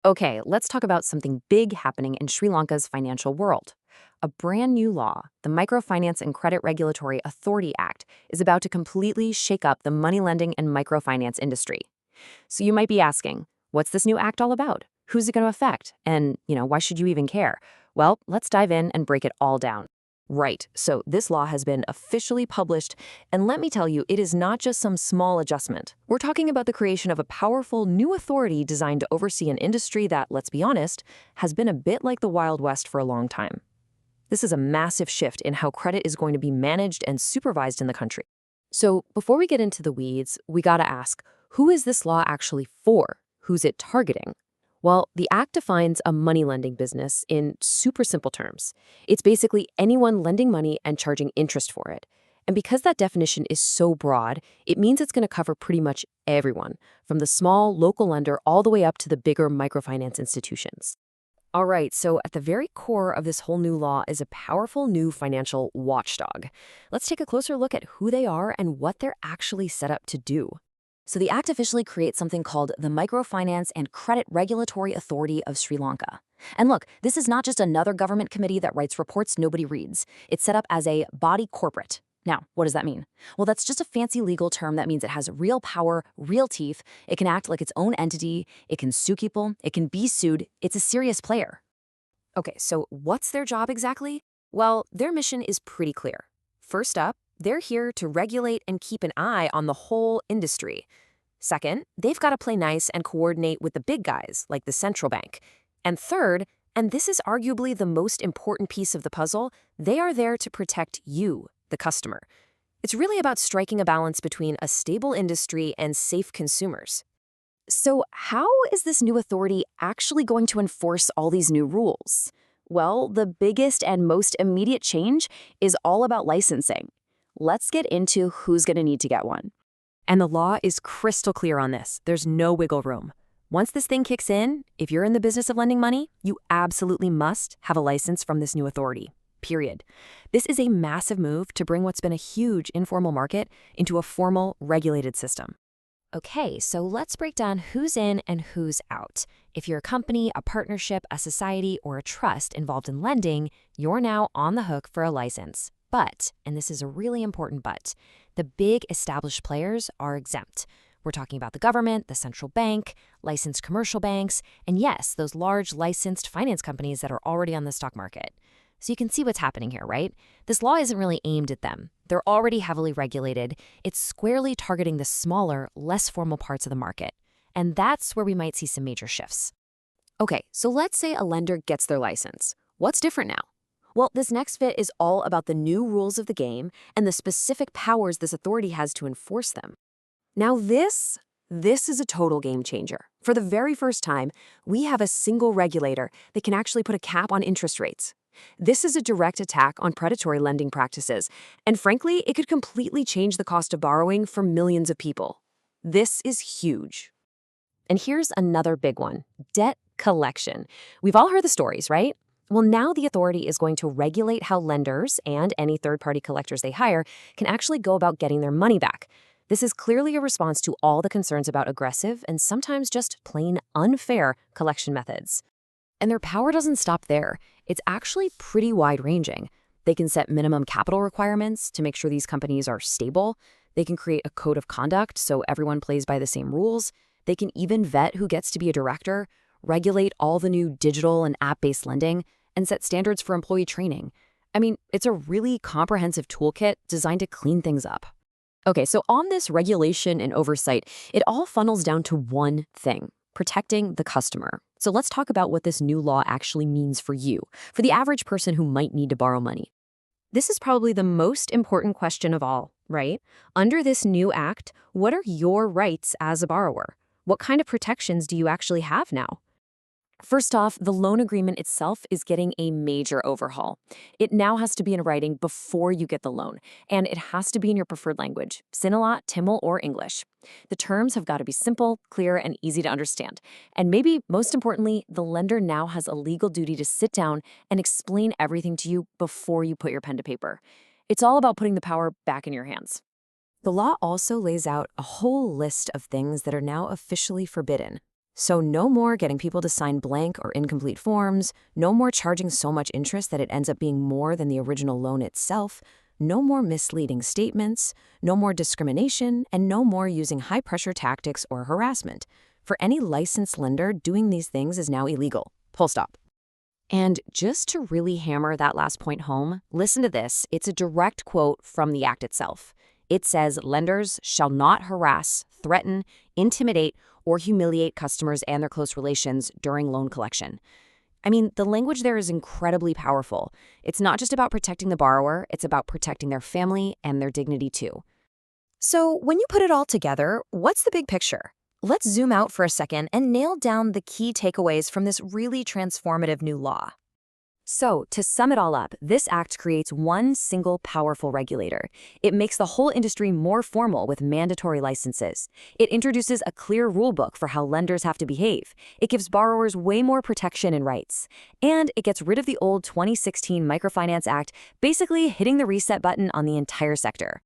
Okay, let's talk about something big happening in Sri Lanka's financial world. A brand new law, the Microfinance and Credit Regulatory Authority Act, is about to completely shake up the money lending and microfinance industry. So you might be asking, what's this new act all about? Who's it going to affect? And, why should you even care? Well, let's dive in and break it all down. Right, so this law has been officially published, and let me tell you, it is not just some small adjustment. We're talking about the creation of a powerful new authority designed to oversee an industry that, let's be honest, has been a bit like the Wild West for a long time. This is a massive shift in how credit is going to be managed and supervised in the country. So before we get into the weeds, we gotta ask, who is this law actually for? Who's it targeting? Well, the Act defines a money lending business in super simple terms. It's basically anyone lending money and charging interest for it. And because that definition is so broad, it means it's going to cover pretty much everyone, from the small local lender all the way up to the bigger microfinance institutions. All right, so at the very core of this whole new law is a powerful new financial watchdog. Let's take a closer look at who they are and what they're actually set up to do. So the Act officially creates something called the Microfinance and Credit Regulatory Authority of Sri Lanka. And look, this is not just another government committee that writes reports nobody reads. It's set up as a body corporate. Now, what does that mean? Well, that's just a fancy legal term that means it has real power, real teeth, it can act like its own entity, it can sue people, it can be sued, it's a serious player. Okay, so what's their job exactly? Well, their mission is pretty clear. First up, they're here to regulate and keep an eye on the whole industry. Second, they've got to play nice and coordinate with the big guys, like the central bank. And third, and this is arguably the most important piece of the puzzle, they are there to protect you, the customer. It's really about striking a balance between a stable industry and safe consumers. So, how is this new authority actually going to enforce all these new rules? Well, the biggest and most immediate change is all about licensing. Let's get into who's going to need to get one. And the law is crystal clear on this. There's no wiggle room. Once this thing kicks in, if you're in the business of lending money, you absolutely must have a license from this new authority. Period. This is a massive move to bring what's been a huge informal market into a formal, regulated system. Okay, so let's break down who's in and who's out. If you're a company, a partnership, a society, or a trust involved in lending, you're now on the hook for a license. But, and this is a really important but, the big established players are exempt. We're talking about the government, the central bank, licensed commercial banks, and yes, those large licensed finance companies that are already on the stock market. So you can see what's happening here, right? This law isn't really aimed at them. They're already heavily regulated. It's squarely targeting the smaller, less formal parts of the market. And that's where we might see some major shifts. Okay, so let's say a lender gets their license. What's different now? Well, this next bit is all about the new rules of the game and the specific powers this authority has to enforce them. Now this is a total game changer. For the very first time, we have a single regulator that can actually put a cap on interest rates. This is a direct attack on predatory lending practices, and frankly, it could completely change the cost of borrowing for millions of people. This is huge. And here's another big one, debt collection. We've all heard the stories, right? Well, now the authority is going to regulate how lenders and any third-party collectors they hire can actually go about getting their money back. This is clearly a response to all the concerns about aggressive and sometimes just plain unfair collection methods. And their power doesn't stop there. It's actually pretty wide-ranging. They can set minimum capital requirements to make sure these companies are stable. They can create a code of conduct so everyone plays by the same rules. They can even vet who gets to be a director, regulate all the new digital and app-based lending, and set standards for employee training. I mean, it's a really comprehensive toolkit designed to clean things up. Okay, so on this regulation and oversight, it all funnels down to one thing: protecting the customer. So let's talk about what this new law actually means for you, for the average person who might need to borrow money. This is probably the most important question of all, right? Under this new act, what are your rights as a borrower? What kind of protections do you actually have now? First off, the loan agreement itself is getting a major overhaul. It now has to be in writing before you get the loan, and it has to be in your preferred language, Sinhala, Tamil, or English. The terms have got to be simple, clear, and easy to understand. And maybe most importantly, the lender now has a legal duty to sit down and explain everything to you before you put your pen to paper. It's all about putting the power back in your hands. The law also lays out a whole list of things that are now officially forbidden. So no more getting people to sign blank or incomplete forms, no more charging so much interest that it ends up being more than the original loan itself, no more misleading statements, no more discrimination, and no more using high-pressure tactics or harassment. For any licensed lender, doing these things is now illegal. Full stop. And just to really hammer that last point home, listen to this. It's a direct quote from the Act itself. It says lenders shall not harass, threaten, intimidate, or humiliate customers and their close relations during loan collection. I mean, the language there is incredibly powerful. It's not just about protecting the borrower, it's about protecting their family and their dignity too. So, when you put it all together, what's the big picture? Let's zoom out for a second and nail down the key takeaways from this really transformative new law. So, to sum it all up, this act creates one single powerful regulator. It makes the whole industry more formal with mandatory licenses. It introduces a clear rulebook for how lenders have to behave. It gives borrowers way more protection and rights. And it gets rid of the old 2016 Microfinance Act, basically hitting the reset button on the entire sector.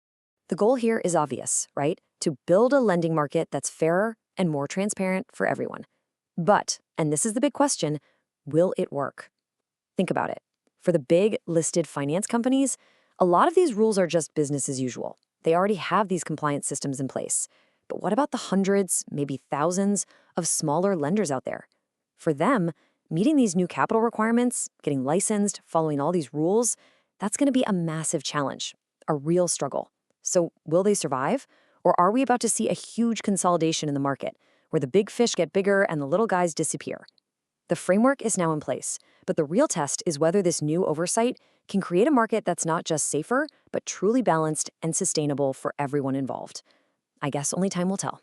The goal here is obvious, right? To build a lending market that's fairer and more transparent for everyone. But, and this is the big question, will it work? Think about it. For the big listed finance companies, a lot of these rules are just business as usual. They already have these compliance systems in place. But what about the hundreds, maybe thousands, of smaller lenders out there? For them, meeting these new capital requirements, getting licensed, following all these rules, that's going to be a massive challenge, a real struggle. So will they survive? Or are we about to see a huge consolidation in the market, where the big fish get bigger and the little guys disappear? The framework is now in place, but the real test is whether this new oversight can create a market that's not just safer, but truly balanced and sustainable for everyone involved. I guess only time will tell.